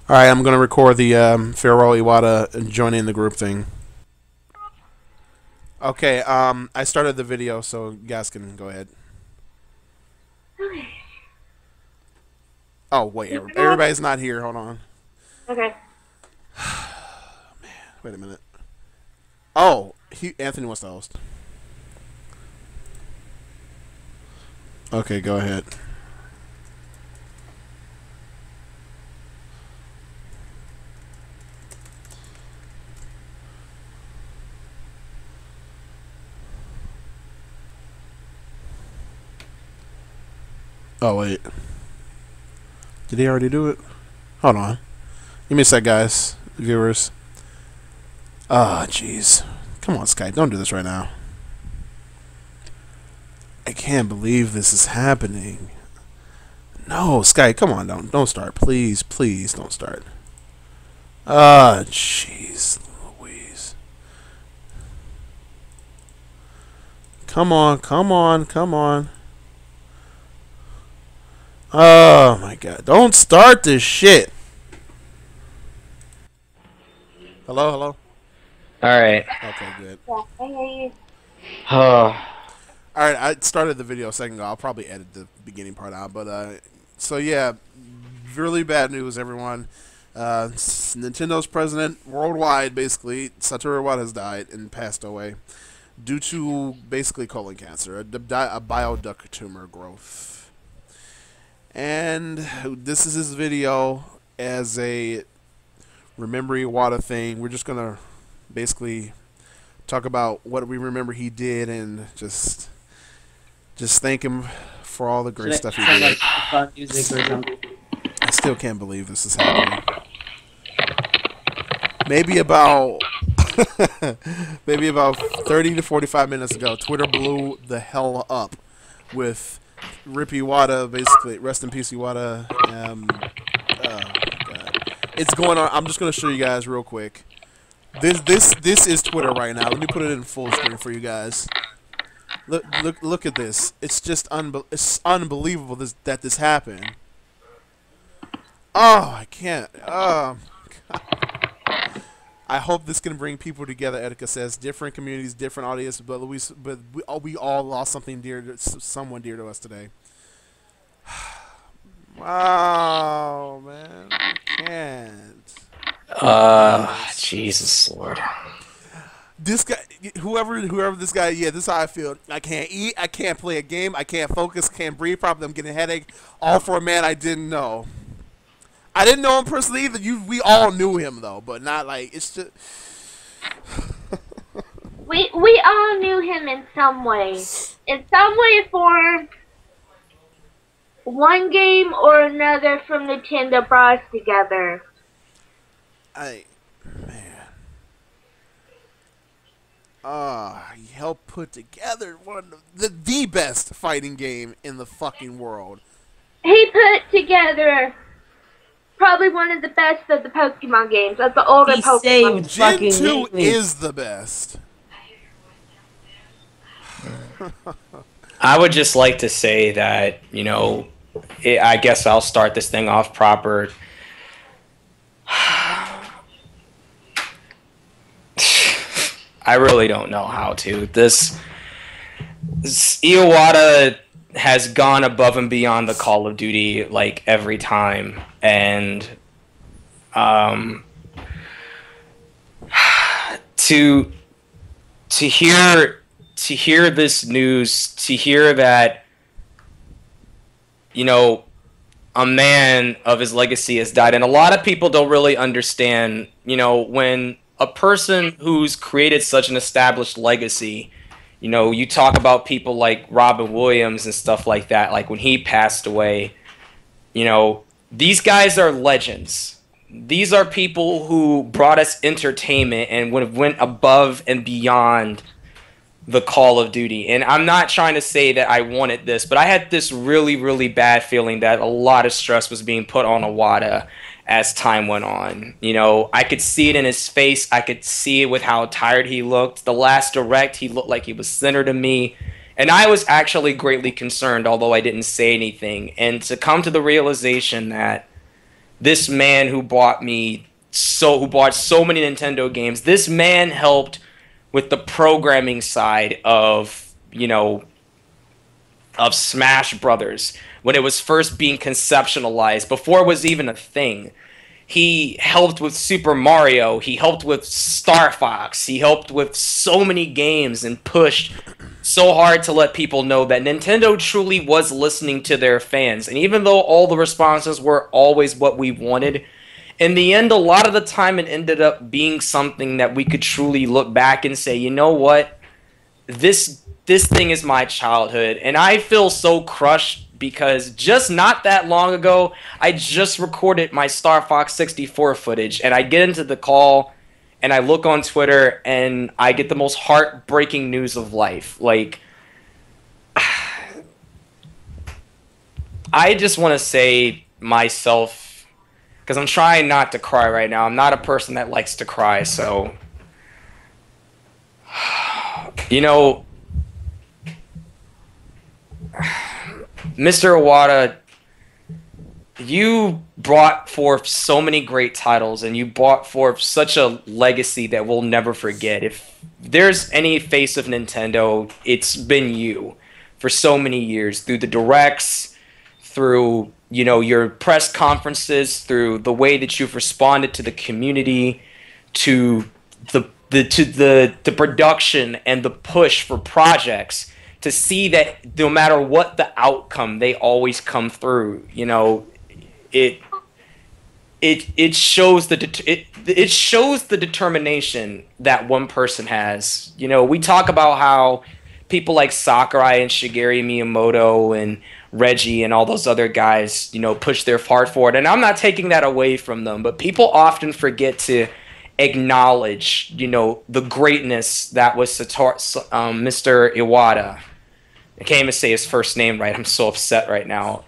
All right, I'm gonna record the farewell Iwata joining the group thing. Okay, I started the video, so you guys can go ahead. Okay. Oh wait, everybody's not here. Hold on. Okay. Wait a minute. Oh, Anthony wants to host. Okay, go ahead. Oh wait, did he already do it? Hold on. Give me a sec, guys, viewers. Ah, oh, jeez. Come on, Skype. Don't do this right now. I can't believe this is happening. No, Skype. Come on, don't start. Please, please don't start. Ah, jeez, Louise. Come on, come on, come on. Oh my god. Don't start this shit. Hello, hello? Alright. Okay, good. Yeah, I hear you. Alright, I started the video a second ago. I'll probably edit the beginning part out. But, so yeah, really bad news, everyone. Nintendo's president worldwide, basically, Satoru Iwata has died and passed away due to basically colon cancer, a bile duct tumor growth. And this is his video as a remember Iwata thing. We're just gonna basically talk about what we remember he did and just thank him for all the great stuff he did. Like fun music or something? I still can't believe this is happening. Maybe about maybe about 30 to 45 minutes ago, Twitter blew the hell up with Rip Iwata, basically. Rest in peace, Iwata. God. It's going on. I'm just gonna show you guys real quick. This is Twitter right now. Let me put it in full screen for you guys. Look at this. It's just it's unbelievable that this happened. Oh, I can't. Oh, God. I hope this can bring people together. Etika says different communities, different audiences, but we all lost something dear, someone dear to us today. Wow, man, we can't. Jesus Lord. This guy, whoever this guy, yeah, this is how I feel. I can't eat, I can't play a game, I can't focus, can't breathe properly. I'm getting a headache, all for a man I didn't know. I didn't know him personally either. We all knew him though, but not like it's just. We all knew him in some way. In some way, form, one game or another from Nintendo brought us together. Man. He helped put together one of the best fighting game in the fucking world. He put together probably one of the best of the Pokemon games, of the older He Pokemon. saved Gen fucking 2 me. is the best. I would just like to say that, you know, I guess I'll start this thing off proper. I really don't know how to. This Iwata has gone above and beyond the Call of Duty like every time, and to hear this news, to hear that, you know, a man of his legacy has died, and a lot of people don't really understand, you know, when a person who's created such an established legacy, you know, you talk about people like Robin Williams and stuff like that, like when he passed away, you know, these guys are legends. These are people who brought us entertainment and would have went above and beyond the Call of Duty. And I'm not trying to say that I wanted this, but I had this really, really bad feeling that a lot of stress was being put on Iwata as time went on. You know, I could see it in his face. I could see it with how tired he looked. The last direct, he looked like he was center to me. And I was actually greatly concerned, although I didn't say anything. And to come to the realization that, this man who bought so many Nintendo games. This man helped with the programming side of, of Smash Brothers when it was first being conceptualized, before it was even a thing. He helped with Super Mario, he helped with Star Fox, he helped with so many games and pushed so hard to let people know that Nintendo truly was listening to their fans. And even though all the responses were always what we wanted, in the end, a lot of the time it ended up being something that we could truly look back and say, you know what? This thing is my childhood. And I feel so crushed because just not that long ago, I just recorded my Star Fox 64 footage, and I get into the call and I look on Twitter and I get the most heartbreaking news of life. Like, I just want to say myself, because I'm trying not to cry right now. I'm not a person that likes to cry, so Mr. Iwata, you brought forth so many great titles, and you brought forth such a legacy that we'll never forget. If there's any face of Nintendo, it's been you for so many years, through the directs, through your press conferences, through the way that you've responded to the community, to the production and the push for projects, to see that no matter what the outcome, they always come through. It shows it shows the determination that one person has. We talk about how people like Sakurai and Shigeru Miyamoto and Reggie and all those other guys, push their heart forward, and I'm not taking that away from them, but people often forget to acknowledge, the greatness that was Mr. Iwata. I can't even say his first name right. I'm so upset right now.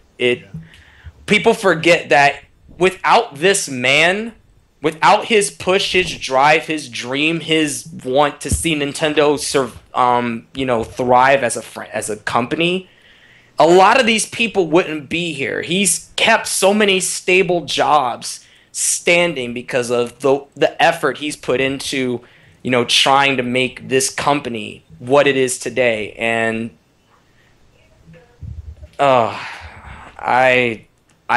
People forget that without this man, without his push, his drive, his dream, his want to see Nintendo thrive as a company, a lot of these people wouldn't be here. He's kept so many stable jobs standing because of the effort he's put into, trying to make this company what it is today. And I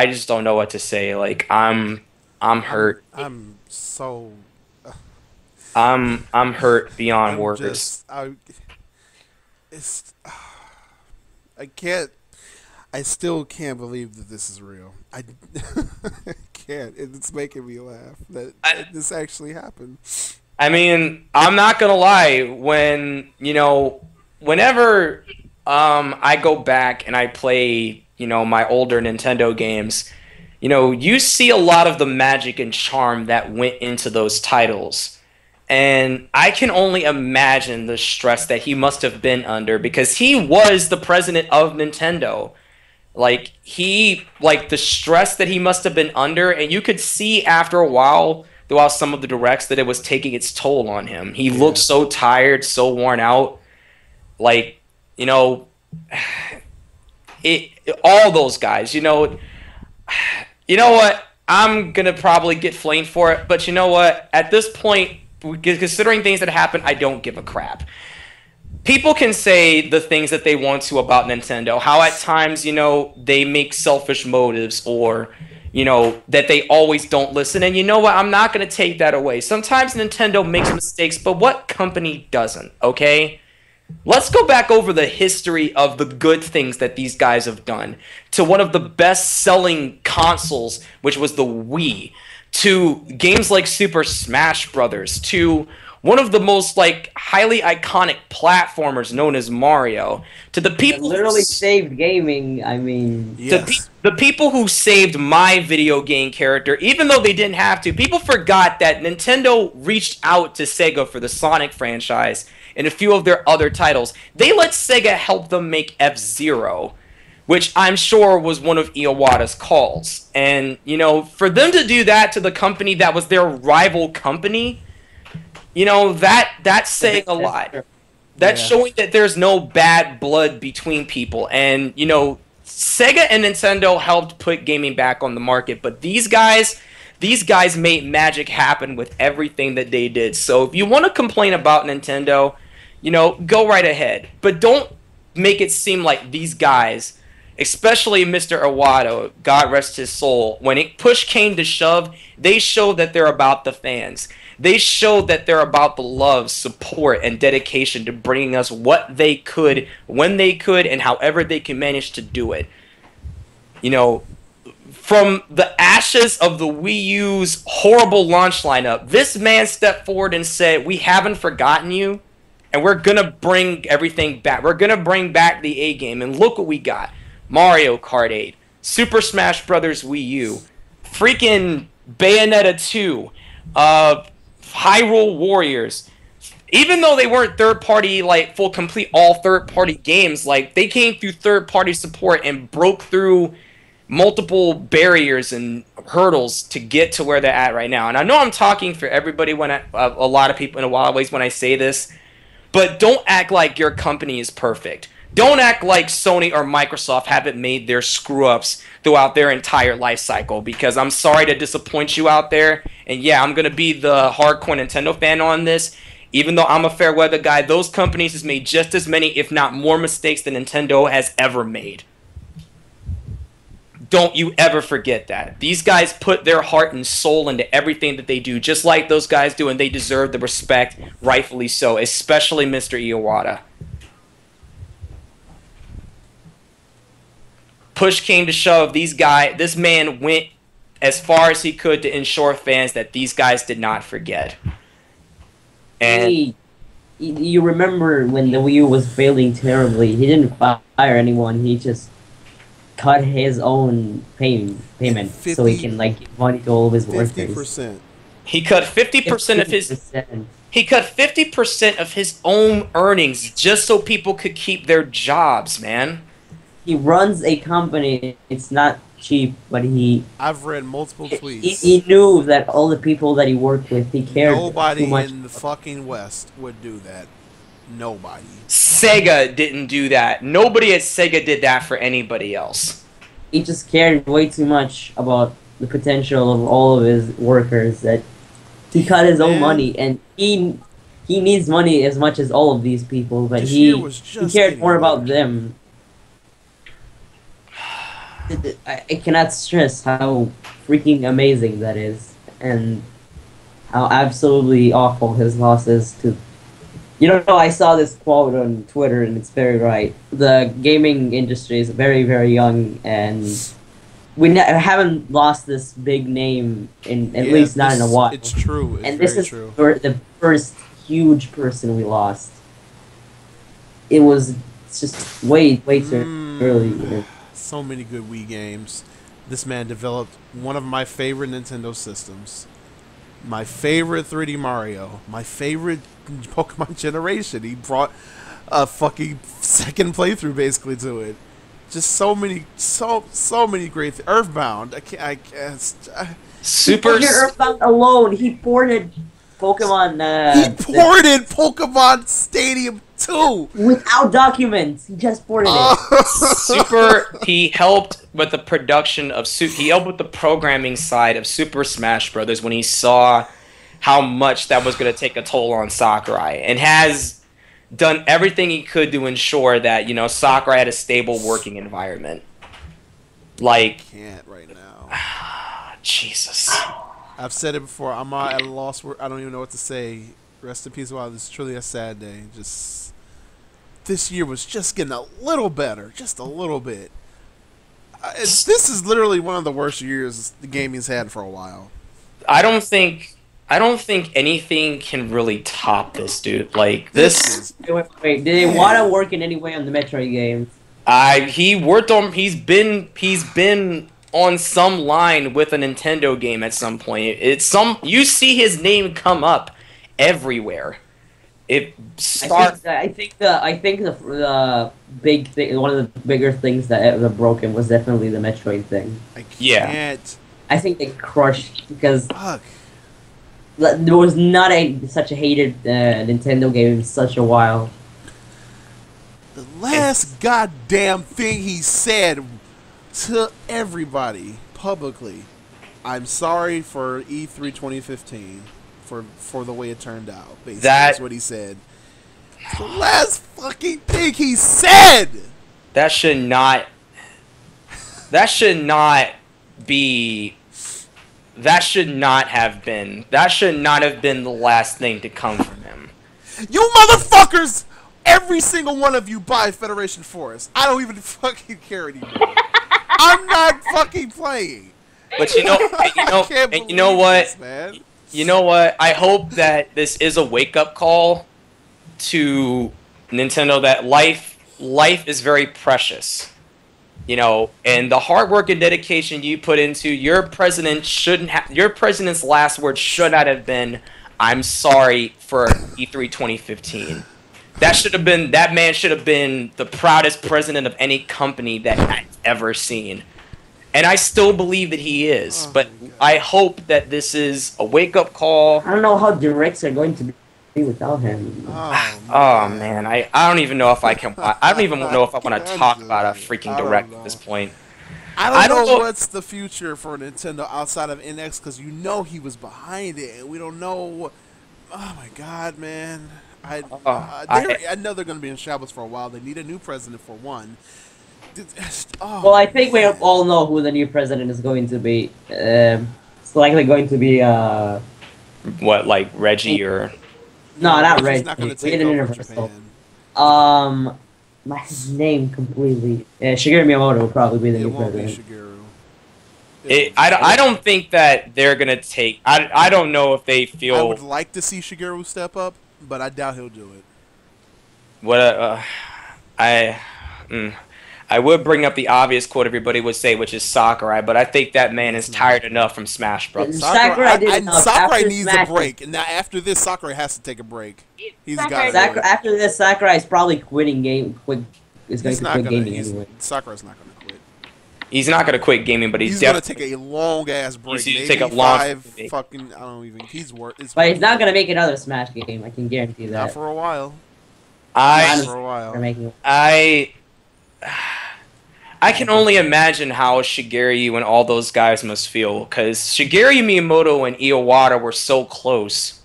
just don't know what to say. Like, I'm hurt. I'm so. I'm hurt beyond words. I can't. I still can't believe that this is real. I can't. It's making me laugh that this actually happened. I mean, I'm not gonna lie. Whenever I go back and I play, my older Nintendo games, you see a lot of the magic and charm that went into those titles. And I can only imagine the stress that he must have been under, because he was the president of Nintendo. Like, the stress that he must have been under, and you could see after a while throughout some of the directs that it was taking its toll on him. He looked so tired, so worn out. Like, all those guys, you know what? I'm going to probably get flamed for it, but you know what? At this point, considering things that happen, I don't give a crap. People can say the things that they want to about Nintendo, how at times, they make selfish motives, or, that they always don't listen. And you know what? I'm not going to take that away. Sometimes Nintendo makes mistakes, but what company doesn't, okay? Let's go back over the history of the good things that these guys have done, to one of the best-selling consoles, which was the Wii, to games like Super Smash Brothers, to one of the most highly iconic platformers known as Mario, to the people that literally saved gaming. I mean, yes. The people who saved my video game character, even though they didn't have to. People forgot that Nintendo reached out to Sega for the Sonic franchise and a few of their other titles. They let Sega help them make F-Zero, which I'm sure was one of Iwata's calls. And, for them to do that to the company that was their rival company, that's saying a lot. That's showing that there's no bad blood between people. And, Sega and Nintendo helped put gaming back on the market, but these guys made magic happen with everything that they did. So if you want to complain about Nintendo, go right ahead. But don't make it seem like these guys, especially Mr. Iwata, God rest his soul, when push came to shove, they showed that they're about the fans. They showed that they're about the love, support, and dedication to bringing us what they could, when they could, and however they can manage to do it. From the ashes of the Wii U's horrible launch lineup, this man stepped forward and said, we haven't forgotten you, and we're going to bring everything back. We're going to bring back the A-game, and look what we got. Mario Kart 8, Super Smash Bros. Wii U, freaking Bayonetta 2, Hyrule Warriors. Even though they weren't third-party, full, complete, all third-party games, they came through third-party support and broke through multiple barriers and hurdles to get to where they're at right now. And I know I'm talking for everybody a lot of people in a lot of ways when I say this, but don't act like your company is perfect. Don't act like Sony or Microsoft haven't made their screw-ups throughout their entire life cycle, because I'm sorry to disappoint you out there. And yeah, I'm going to be the hardcore Nintendo fan on this. Even though I'm a fair weather guy, those companies has made just as many, if not more, mistakes than Nintendo has ever made. Don't you ever forget that. These guys put their heart and soul into everything that they do, just like those guys do, and they deserve the respect, rightfully so, especially Mr. Iwata. Push came to shove, this man went as far as he could to ensure fans that these guys did not forget. And you remember when the Wii U was failing terribly, he didn't fire anyone, he just cut his own payment so he can give money to all of his workers. 50%. He cut 50% of his... He cut 50% of his own earnings just so people could keep their jobs, man. He runs a company, it's not cheap, but I've read multiple tweets. He knew that all the people that he worked with, he cared Nobody too much. in the fucking West would do that. Nobody. Sega didn't do that. Nobody at Sega did that for anybody else. He just cared way too much about the potential of all of his workers that he cut his own money, and he needs money as much as all of these people, but he cared more about them. I cannot stress how freaking amazing that is, and how absolutely awful his loss is to... I saw this quote on Twitter, and it's very right. The gaming industry is very, very young, and we haven't lost this big name at least not in a while. It's true. It's and this is true. The first huge person we lost. It's just way too early. So many good Wii games. This man developed one of my favorite Nintendo systems. My favorite 3D Mario. My favorite Pokemon generation. He brought a fucking second playthrough basically to it. Just so many great Earthbound. I can't. Super Earthbound alone. He ported Pokemon. He ported Pokemon Stadium 2 without documents. He just ported it. He helped with the production of he helped with the programming side of Super Smash Bros. When he saw how much that was going to take a toll on Sakurai, and has done everything he could to ensure that Sakurai had a stable working environment. I can't right now. Jesus. I've said it before. I'm at a loss where I don't even know what to say. Rest in peace. Wow, this is truly a sad day. This year was just getting a little better, just a little bit. This is literally one of the worst years the gaming's had for a while. I don't think anything can really top this, dude. This. Wait, did they want to work in any way on the Metroid games? He worked on. He's been on some line with a Nintendo game at some point. You see his name come up everywhere. I think the big thing, one of the bigger things that ever broken was definitely the Metroid thing. I think they crushed because there was not such a hated Nintendo game in such a while. The last goddamn thing he said to everybody publicly, I'm sorry for E3 2015 for the way it turned out. Basically, that's what he said. It's the last fucking thing he said. That should not. That should not be. That should not have been. That should not have been the last thing to come from him. You motherfuckers! Every single one of you buy Federation Force. I don't even fucking care anymore. I'm not fucking playing. But you know what? This, man. You know what? I hope that this is a wake-up call to Nintendo that life is very precious. You know, and the hard work and dedication you put into your president your president's last words should not have been, "I'm sorry for E3 2015." That man should have been the proudest president of any company that I've ever seen. And I still believe that he is, but I hope that this is a wake-up call. I don't know how directs are going to be without him. Oh man, I don't even know if I can. I don't even know if I want to talk about a freaking direct at this point. I don't know what's the future for Nintendo outside of NX, because you know he was behind it, and we don't know. Oh my god, man! I know they're going to be in shambles for a while. They need a new president for one. Well, I think we all know who the new president is going to be. It's likely going to be what, like Reggie or? No, not Reggie. Not going to take over Japan. My name completely. Shigeru Miyamoto will probably be the new president. Shigeru. I don't think that they're gonna take. I don't know if they feel. I would like to see Shigeru step up, but I doubt he'll do it. What I would bring up the obvious quote everybody would say, which is Sakurai, but I think that man is tired enough from Smash Bros. Sakurai needs a break, and now after this, Sakurai has to take a break. He's got after this, Sakurai is probably quitting is going to quit gaming anyway. Sakurai's not going to quit. He's not going to quit gaming, but he's going to take a long ass break. He's take a long fucking. I don't even. He's worth. But he's not going to make another Smash game. I can guarantee that. Not for a while. I can only imagine how Shigeru and all those guys must feel, because Shigeru Miyamoto and Iwata were so close.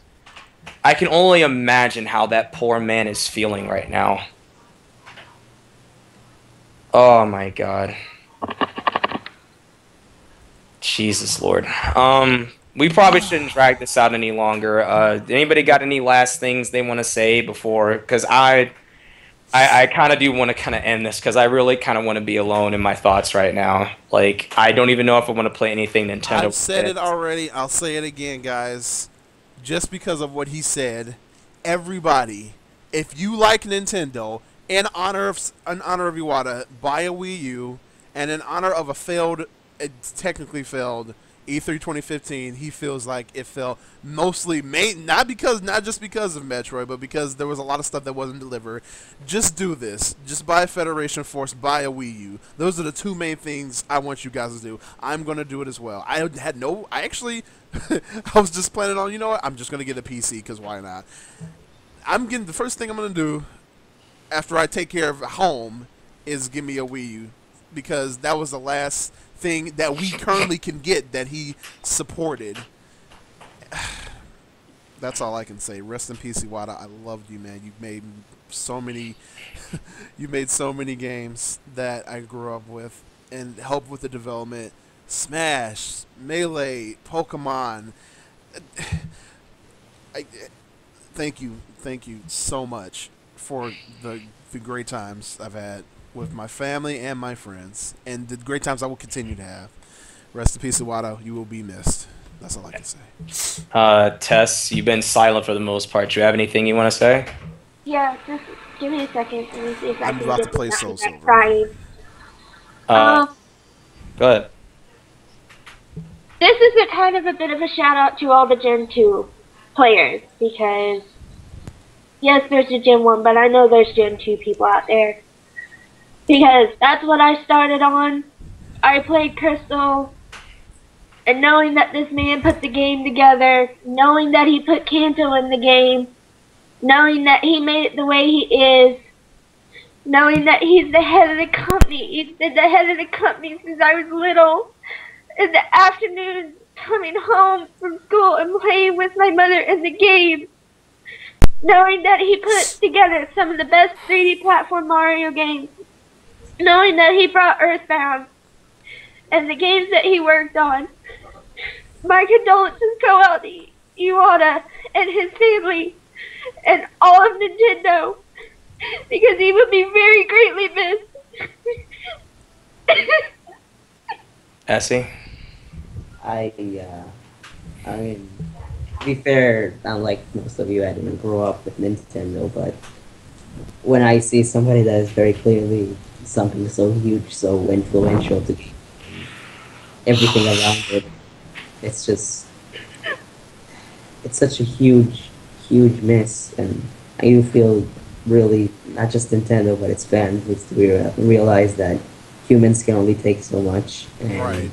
I can only imagine how that poor man is feeling right now. Oh my god. Jesus Lord. We probably shouldn't drag this out any longer. Anybody got any last things they want to say before? Because I kind of do want to kind of end this, because I really kind of want to be alone in my thoughts right now. Like, I don't even know if I want to play anything Nintendo. I've said it already. I'll say it again, guys. Just because of what he said, everybody, if you like Nintendo, in honor of Iwata, buy a Wii U, and in honor of a technically failed E3 2015, he feels like it fell mostly not just because of Metroid, but because there was a lot of stuff that wasn't delivered. Just do this. Just buy Federation Force, buy a Wii U. Those are the two main things I want you guys to do. I'm gonna do it as well. I actually I was just planning on, you know what? I'm just gonna get a PC, because why not? The first thing I'm gonna do after I take care of home is give me a Wii U, because that was the last thing that we currently can get that he supported. That's all I can say. Rest in peace, Iwata. I loved you, man. You made so many you made so many games that I grew up with and helped with the development. Smash, Melee, Pokemon. Thank you so much for the great times I've had with my family and my friends, and the great times I will continue to have. Rest in peace, Iwata. You will be missed. That's all I can say. Tess, you've been silent for the most part. Do you have anything you want to say? Yeah, just give me a second. Let me see if I'm about to play Soul Silver. Crying. Go ahead. This is a kind of a bit of a shout out to all the Gen 2 players, because yes, there's a Gen 1, but I know there's Gen 2 people out there. Because that's what I started on. I played Crystal, and knowing that this man put the game together, knowing that he put Kanto in the game, knowing that he made it the way he is, knowing that he's the head of the company. He's been the head of the company since I was little. In the afternoons, coming home from school and playing with my mother in the game. Knowing that he put together some of the best 3D platform Mario games. Knowing that he brought Earthbound and the games that he worked on. My condolences go out to Iwata and his family and all of Nintendo because he would be very greatly missed. Essie? I mean, to be fair, unlike most of you, I didn't grow up with Nintendo, but when I see somebody that is very clearly something so huge, so influential to everything around it, it's just, it's such a huge miss, and I do feel really, not just Nintendo, but its fans needs to realize that humans can only take so much, and Right.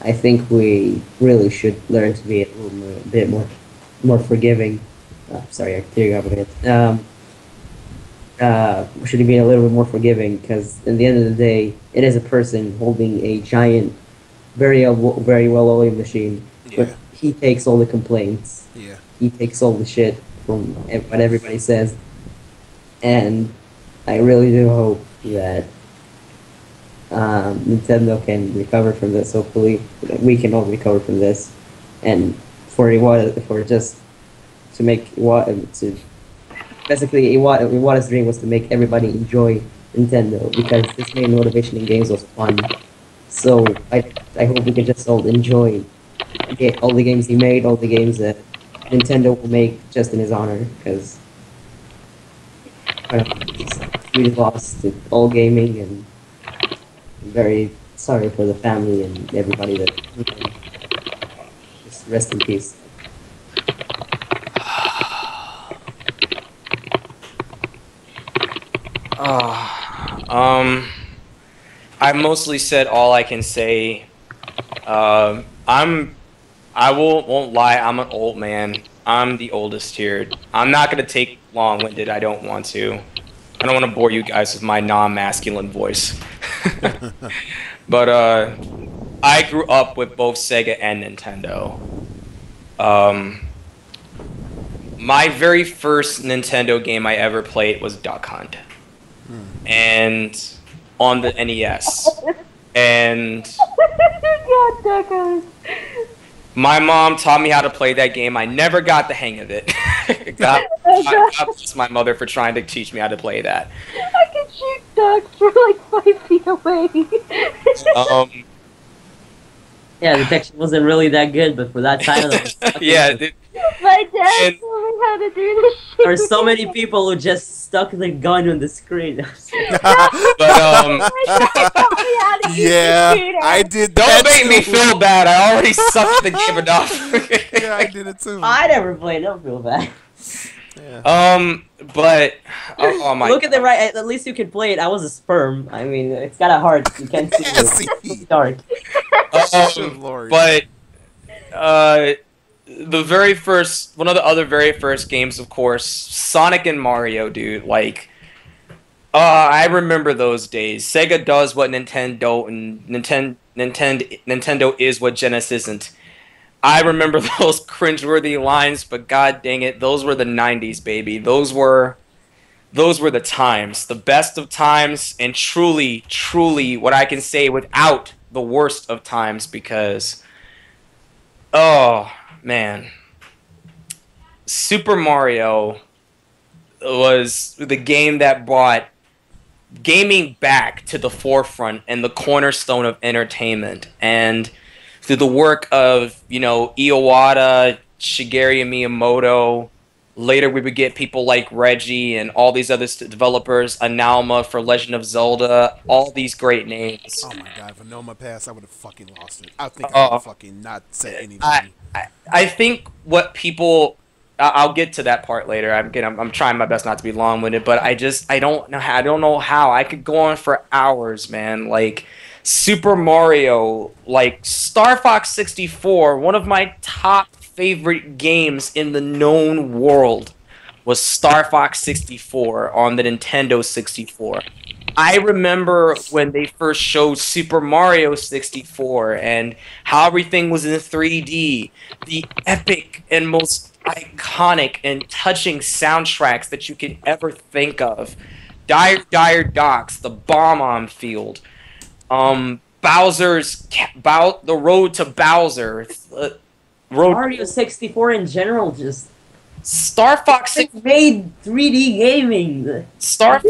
I think we really should learn to be a little bit more forgiving. Sorry, I teared up a bit. We should be a little bit more forgiving because, in the end of the day, it is a person holding a giant, very well-oiled machine. Yeah. But he takes all the complaints. Yeah. He takes all the shit from what everybody says, and I really do hope that Nintendo can recover from this. Hopefully, we can all recover from this, and just to make Iwata's dream was to make everybody enjoy Nintendo because his main motivation in games was fun. So I hope we can just all enjoy all the games he made, all the games that Nintendo will make just in his honor, because we lost to all gaming, and I'm very sorry for the family and everybody that just rest in peace. I mostly said all I can say. I won't lie, I'm an old man. I'm the oldest here. I'm not gonna take long-winded, I don't want to. I don't want to bore you guys with my non-masculine voice. But I grew up with both Sega and Nintendo. My very first Nintendo game I ever played was Duck Hunt. And on the NES. And God, Duck. my mom taught me how to play that game. I never got the hang of it. God bless my mother for trying to teach me how to play that. I can shoot ducks from like 5 feet away. Yeah, the detection wasn't really that good, but for that time, yeah. Dude. My dad told me how to do this shit. There are so many people who just stuck the gun on the screen. But Yeah, I did that. don't make me feel bad. I already sucked the game enough. Yeah, I did it too. I never played. Don't feel bad. Yeah. But oh my. Look at the right. At least you can play it. I was a sperm. I mean, it's got a heart. You can't see it. It's dark. Lord. But the very first, one of the other very first games, of course, Sonic and Mario, dude. Like, I remember those days. Sega does what Nintendo and Nintendo is what Genesis isn't. I remember those cringeworthy lines, but god dang it, those were the 90s, baby. Those were the times, the best of times, and truly, truly, what I can say without the worst of times, because, oh man, Super Mario was the game that brought gaming back to the forefront and the cornerstone of entertainment. And through the work of, Iwata, Shigeru Miyamoto, later we would get people like Reggie and all these other developers, Analma for Legend of Zelda, all these great names. Oh my god, if Anoma passed, I would have fucking lost it. I think I would have fucking not said anything. I think what people... I'll get to that part later. I'm trying my best not to be long-winded, but I don't know how. I could go on for hours, man. Like, Super Mario, like Star Fox 64, one of my top favorite games in the known world. was Star Fox 64 on the Nintendo 64. I remember when they first showed Super Mario 64 and how everything was in 3D, the epic and most iconic and touching soundtracks that you can ever think of. Dire Docks, the Bomb-On Field, the Road to Bowser, Mario 64 in general just Star Fox made 3D gaming. Star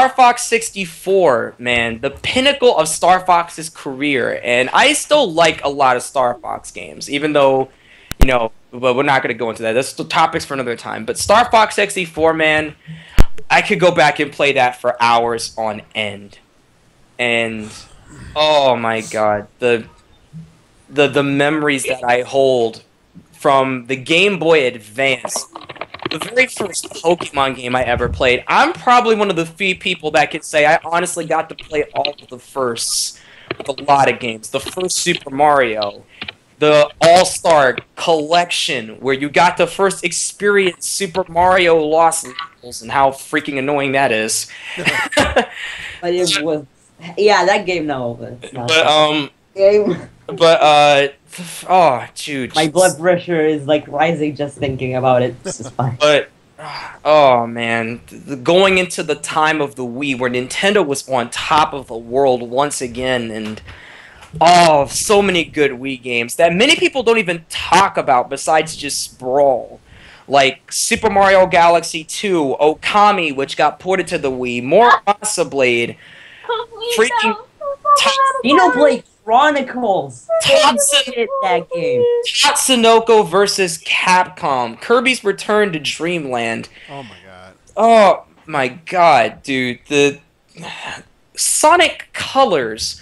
Fox 64, man, the pinnacle of Star Fox's career, and I still like a lot of Star Fox games, even though, but we're not going to go into that. That's the topics for another time. But Star Fox 64, man, I could go back and play that for hours on end, and oh my god, the memories that I hold from the Game Boy Advance, the very first Pokemon game I ever played. I'm probably one of the few people that can say I honestly got to play all of the firsts of a lot of games. The first Super Mario, the All-Star Collection, where you got to first experience Super Mario Lost Levels and how freaking annoying that is. But it was, yeah, that game, no. It's not game. Oh, dude. My blood pressure is like rising just thinking about it. This is fine. But, oh man, going into the time of the Wii, where Nintendo was on top of the world once again, and so many good Wii games that many people don't even talk about besides just Sprawl. Like Super Mario Galaxy 2, Okami, which got ported to the Wii, more Blade, freaking Xenoblade Chronicles. That game. Tatsunoko versus Capcom. Kirby's Return to Dreamland. Oh my god. Oh my god, dude. The Sonic Colors.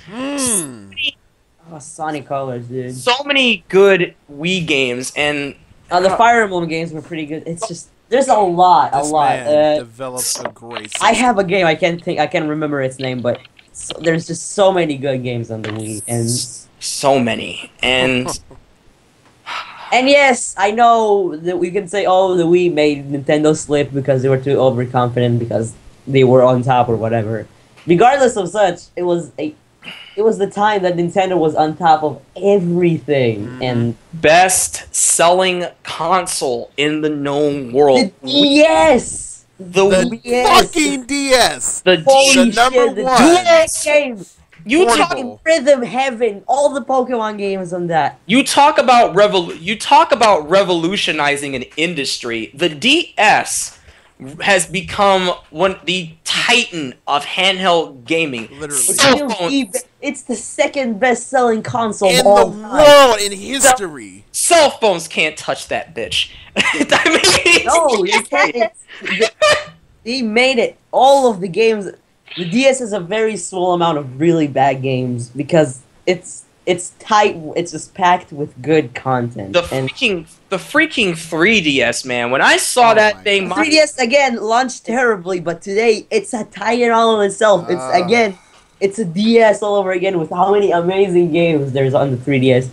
Sonic Colors, dude. So many good Wii games, and the Fire Emblem games were pretty good. It's just there's a lot. Man developed a great system. I have a game. I can't remember its name, but there's just so many good games on the Wii, and so many, and and yes, I know that we can say, oh, the Wii made Nintendo slip because they were too overconfident because they were on top or whatever. Regardless of such, it was the time that Nintendo was on top of everything, and best selling console in the known world. The DS. The fucking DS. The number one. DS game. You talk Rhythm Heaven, all the Pokemon games on that. You talk about revolutionizing an industry. The DS has become the titan of handheld gaming. Literally. It's the second best-selling console in of all the time. world, in history. Cell phones can't touch that bitch. No, you can't. They made it. All of the games. The DS has a very small amount of really bad games because it's tight. It's just packed with good content. The freaking 3DS, man. When I saw that thing, 3DS again launched terribly, but today it's a titan all of itself. It's a DS all over again with how many amazing games there's on the 3DS.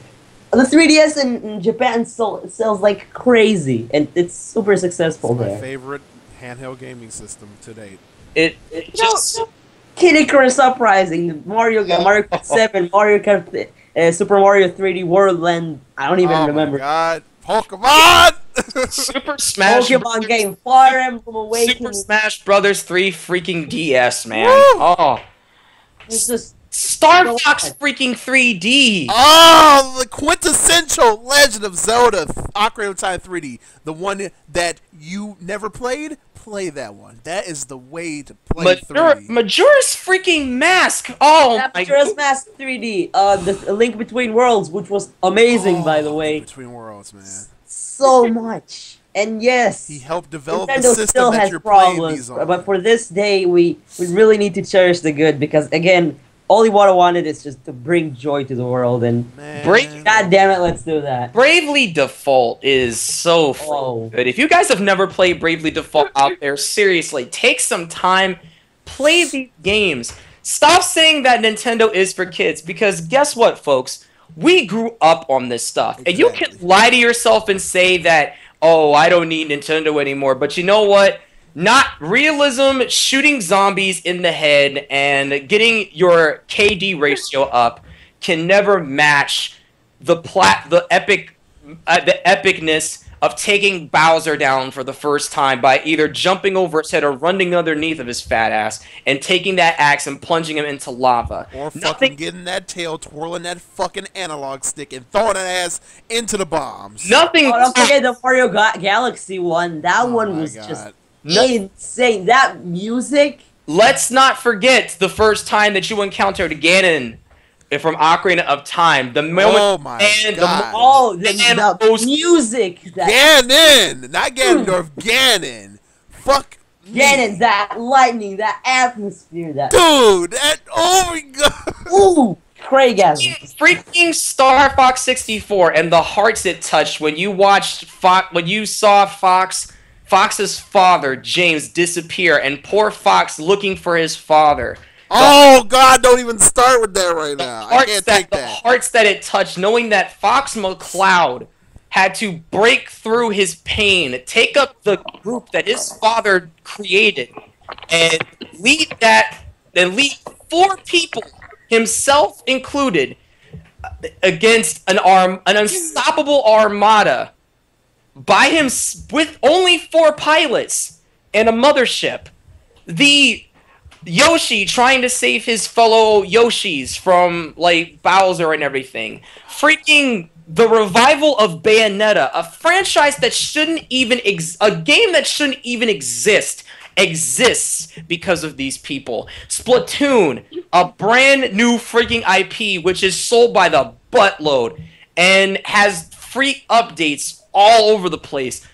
The 3DS in Japan sells like crazy, and it's super successful there. My favorite handheld gaming system to date. It just Kid Icarus Uprising, Mario Kart 7, Mario Kart, Super Mario 3D World Land. I don't even remember. Oh my god, Pokemon! Super Smash Pokemon game, Fire Emblem Awakening. Super Smash Brothers 3 freaking DS, man. Woo! Oh, It's just Star Fox freaking 3D. Oh, the quintessential Legend of Zelda Ocarina of Time 3D. The one that you never played? Play that one. That is the way to play 3D. Majora's freaking Mask. Oh, Majora's Mask 3D. The Link Between Worlds, which was amazing, by the way. Between Worlds, man. So much. And yes, he helped develop Nintendo the system still that has you're playing problems, these on. but for this day, we really need to cherish the good because again, all Iwata wanted is just to bring joy to the world, and God damn it, let's do that. Bravely Default is so good. If you guys have never played Bravely Default out there, seriously, take some time, play these games. Stop saying that Nintendo is for kids, because guess what, folks? We grew up on this stuff, and you can lie to yourself and say that oh, I don't need Nintendo anymore. But you know what? Not realism, shooting zombies in the head and getting your KD ratio up can never match the epicness of taking Bowser down for the first time by either jumping over his head or running underneath of his fat ass and taking that axe and plunging him into lava. Or fucking getting that tail, twirling that fucking analog stick, and throwing that ass into the bombs. Nothing. Oh, don't forget the Mario Galaxy one. That one was just insane. That music. Let's not forget the first time that you encountered Ganon from Ocarina of Time. The moment the music. Ganon! Not Ganondorf, Ganon. Fuck Ganon, that lightning, that atmosphere, that... Dude, oh my god! Ooh! Craigasm. Freaking Star Fox 64 and the hearts it touched when you watched when you saw Fox's father, James, disappear, and poor Fox looking for his father. Oh god, don't even start with that right now. I can't take that. The hearts that it touched, knowing that Fox McCloud had to break through his pain, take up the group that his father created, and lead 4 people, himself included, against an unstoppable armada by him with only 4 pilots and a mothership. The Yoshi trying to save his fellow Yoshis from, like, Bowser and everything. Freaking the revival of Bayonetta, a franchise that shouldn't even a game that shouldn't even exists because of these people. Splatoon, a brand new freaking IP which is sold by the buttload and has free updates all over the place.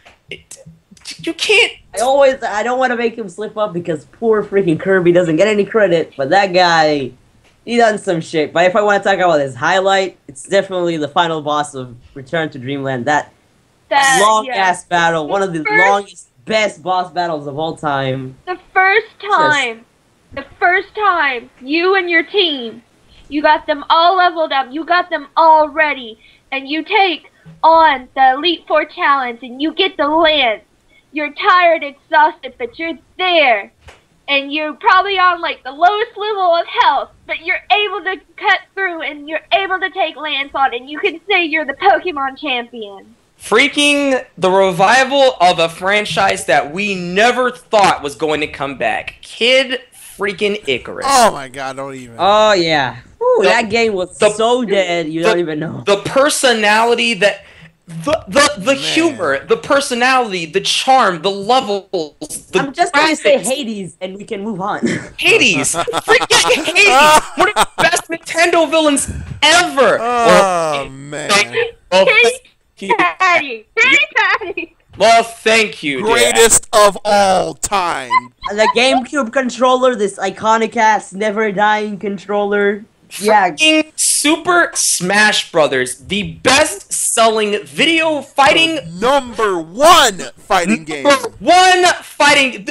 You can't. I don't want to make him slip up because poor freaking Kirby doesn't get any credit, but that guy, he done some shit. But if I want to talk about his highlight, it's definitely the final boss of Return to Dreamland. That long-ass battle, one of the longest, best boss battles of all time. The first time you and your team, you got them all leveled up, you got them all ready, and you take on the Elite Four challenge, and you get the lance. You're tired, exhausted, but you're there. And you're probably on, like, the lowest level of health, but you're able to cut through, and you're able to take Lance on, and you can say you're the Pokemon champion. Freaking the revival of a franchise that we never thought was going to come back. Kid freaking Icarus. Oh my god, don't even. Oh, yeah. Ooh, that game was so dead, you don't even know. The personality that... The humor, the personality, the charm, the levels, I'm just going to say Hades, and we can move on. Hades! Freaking Hades! One of the best Nintendo villains ever! Oh, man. Patty! Well, thank you, Greatest of all time. The GameCube controller, this iconic-ass, never-dying controller. Yeah. Super Smash Brothers, the best-selling video fighting #1 fighting game. #1 fighting.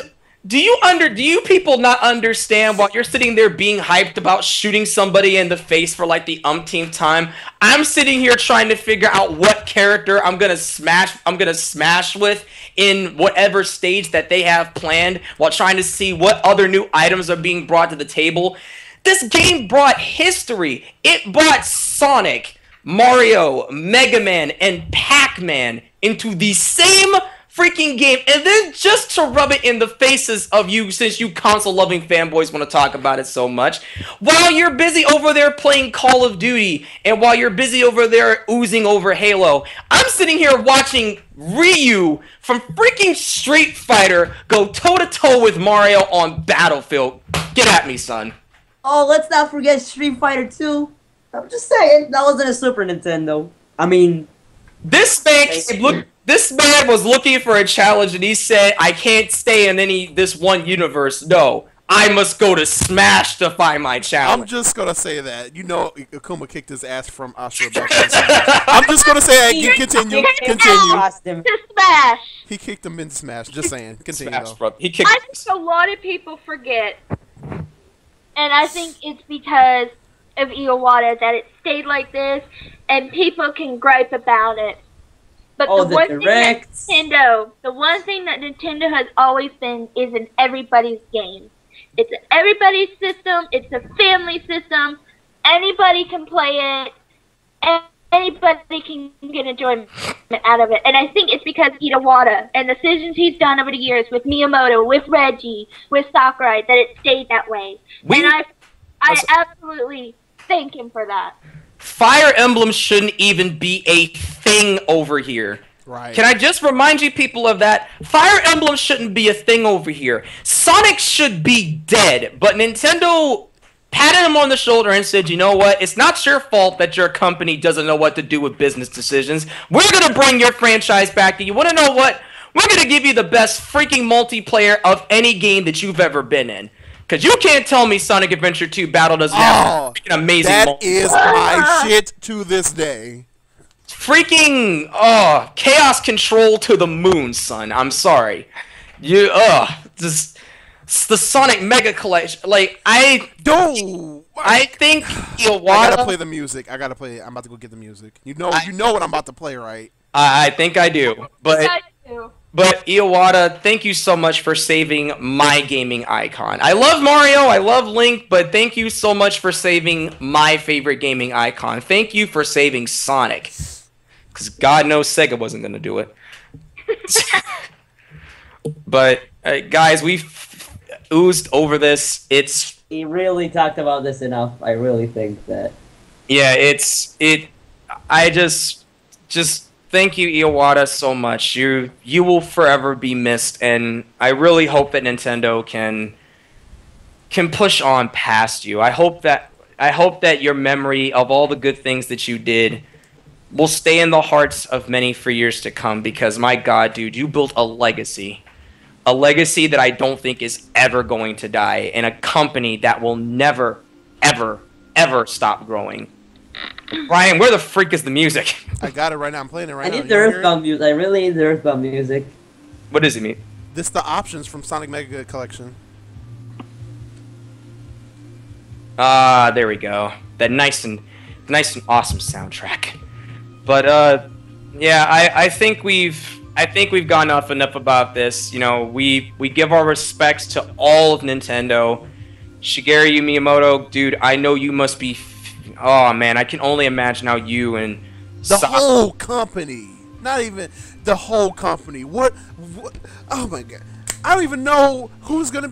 Do you people not understand while you're sitting there being hyped about shooting somebody in the face for like the umpteenth time? I'm sitting here trying to figure out what character I'm gonna smash with in whatever stage that they have planned, while trying to see what other new items are being brought to the table. This game brought history. It brought Sonic, Mario, Mega Man, and Pac-Man into the same freaking game. And then just to rub it in the faces of you, since you console-loving fanboys want to talk about it so much, while you're busy over there playing Call of Duty, and while you're busy over there oozing over Halo, I'm sitting here watching Ryu from freaking Street Fighter go toe-to-toe with Mario on Battlefield. Get at me, son. Oh, let's not forget Street Fighter 2. I'm just saying, that wasn't a Super Nintendo. I mean... This man was looking for a challenge, and he said, I can't stay in this one universe. No, I must go to Smash to find my challenge. I'm just going to say that. You know Akuma kicked his ass from Astro back in I'm just going to say that. Continue. To Smash. He kicked him in Smash. Just saying. Continue, Smash, though. bro. He kicked I think a lot of people forget, and I think it's because of Iwata that it stayed like this, and people can gripe about it. But Oh, the the one thing that directs. Nintendo has always been is in everybody's game. It's everybody's system. It's a family system. Anybody can play it. Anybody can get enjoyment out of it. And I think it's because Iwata and the decisions he's done over the years with Miyamoto, with Reggie, with Sakurai, that it stayed that way. And I absolutely thank him for that. Fire Emblem shouldn't even be a thing over here. Right. Can I just remind you people of that? Fire Emblem shouldn't be a thing over here. Sonic should be dead, but Nintendo patted him on the shoulder and said, you know what? It's not your fault that your company doesn't know what to do with business decisions. We're going to bring your franchise back to you. Want to know what? We're going to give you the best freaking multiplayer of any game that you've ever been in. Because you can't tell me Sonic Adventure 2 Battle doesn't have freaking amazing multiplayer. That is my shit to this day. Freaking, Chaos Control to the moon, son. I'm sorry. Just the Sonic Mega Collection. Like, I think Iwata... I gotta play the music. I'm about to go get the music. You know what I'm about to play, right? I think I do. But Iwata, thank you so much for saving my gaming icon. I love Mario, I love Link, but thank you so much for saving my favorite gaming icon. Thank you for saving Sonic. Because God knows Sega wasn't going to do it. But, guys, we've oozed over this. He really talked about this enough. I really think that... Yeah, I just thank you, Iwata, so much. You will forever be missed, and I really hope that Nintendo can push on past you. I hope that your memory of all the good things that you did will stay in the hearts of many for years to come, because my God, dude, you built a legacy that I don't think is ever going to die, and a company that will never, ever, ever stop growing. Ryan, where the freak is the music? I got it right now. I'm playing it right now. I need the Earthbound music. I really need the Earthbound music. What does it mean? This is the options from Sonic Mega Collection. There we go. That nice and awesome soundtrack. But yeah, I think we've gone off enough about this. You know, we give our respects to all of Nintendo. Shigeru Miyamoto, dude, I know you must be. Oh man, I can only imagine how you and the whole company, not even the whole company. What? Oh my God, I don't even know who can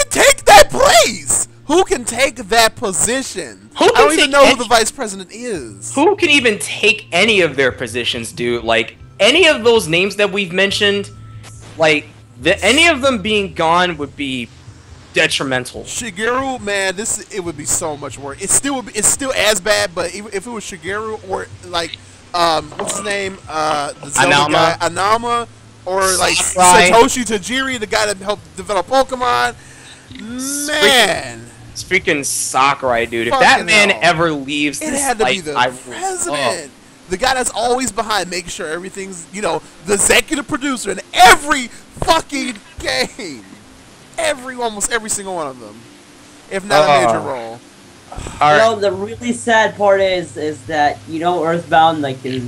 take that place. Who can take that position? I don't even know who the vice president is. Who can even take any of their positions, dude? Like, any of those names that we've mentioned, like, any of them being gone would be detrimental. Shigeru, man, it would be so much worse. It's still as bad, but if it was Shigeru or, like, what's his name? The Zelda guy, Anama, or, like, Satoshi Tajiri, the guy that helped develop Pokemon. Man. It's freaking Sakurai, dude. If that man ever leaves this, it had to be the president. The guy that's always behind making sure everything's, you know, the executive producer in every fucking game. Almost every single one of them. If not a major role. Well, the really sad part is that, you know, Earthbound, like, his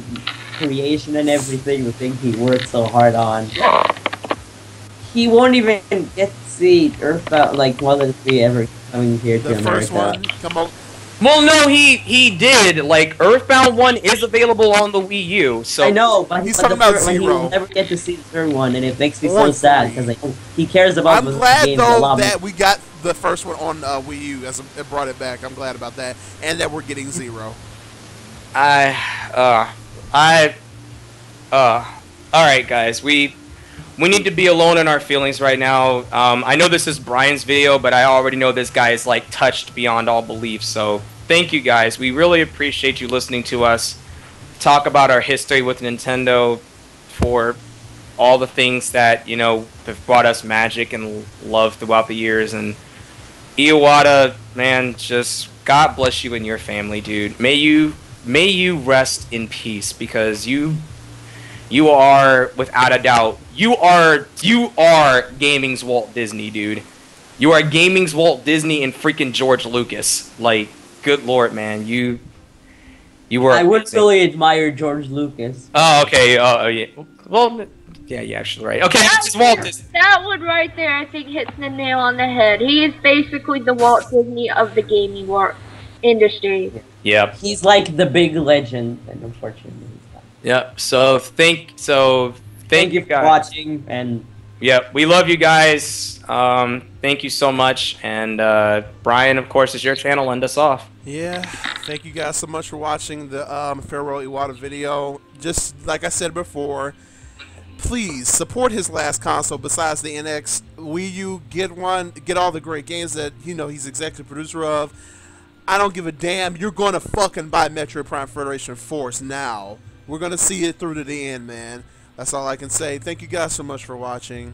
creation and everything, the thing he worked so hard on, he won't even get to see Earthbound, like, 1 and 3 ever coming here to America. The first one? Come on. Well, no, he did. Like, Earthbound 1 is available on the Wii U, so... I know, but he's talking about Zero. He'll never get to see the third one, and it makes me so sad, because, like, he cares about the game a lot. I'm glad, though, that we got the first one on Wii U, as it brought it back. I'm glad about that, and that we're getting Zero. Alright, guys, we need to be alone in our feelings right now. I know this is Brian's video, but I already know this guy is, like, touched beyond all belief. So thank you guys. We really appreciate you listening to us talk about our history with Nintendo, for all the things that, you know, have brought us magic and love throughout the years. And Iwata, man, just God bless you and your family, dude. May you rest in peace, because you are, without a doubt, you are gaming's Walt Disney, dude. You are gaming's Walt Disney and freaking George Lucas. Like, good lord, man, You were. I would amazing. really admire George Lucas. Oh, okay. Oh, yeah. Well, yeah, you're actually right. Okay, this is Walt Disney. That one right there, I think, hits the nail on the head. He is basically the Walt Disney of the gaming industry. Yep. He's like the big legend, and unfortunately, he's not. Yep. So thank you for guys. watching, and Yep. We love you guys. Thank you so much. And Brian, of course, is your channel. End us off. Yeah, thank you guys so much for watching the Farewell Iwata video. Just like I said before, please support his last console besides the NX Wii U. Get one, get all the great games that he's executive producer of. I don't give a damn. You're gonna fucking buy Metroid Prime Federation Force now. We're gonna see it through to the end, man. That's all I can say. Thank you guys so much for watching.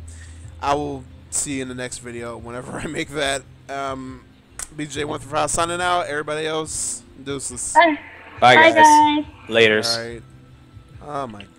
I will see you in the next video whenever I make that. BJ135 signing out. Everybody else, deuces. Bye, Bye, guys. guys. Laters. All right. Oh my God.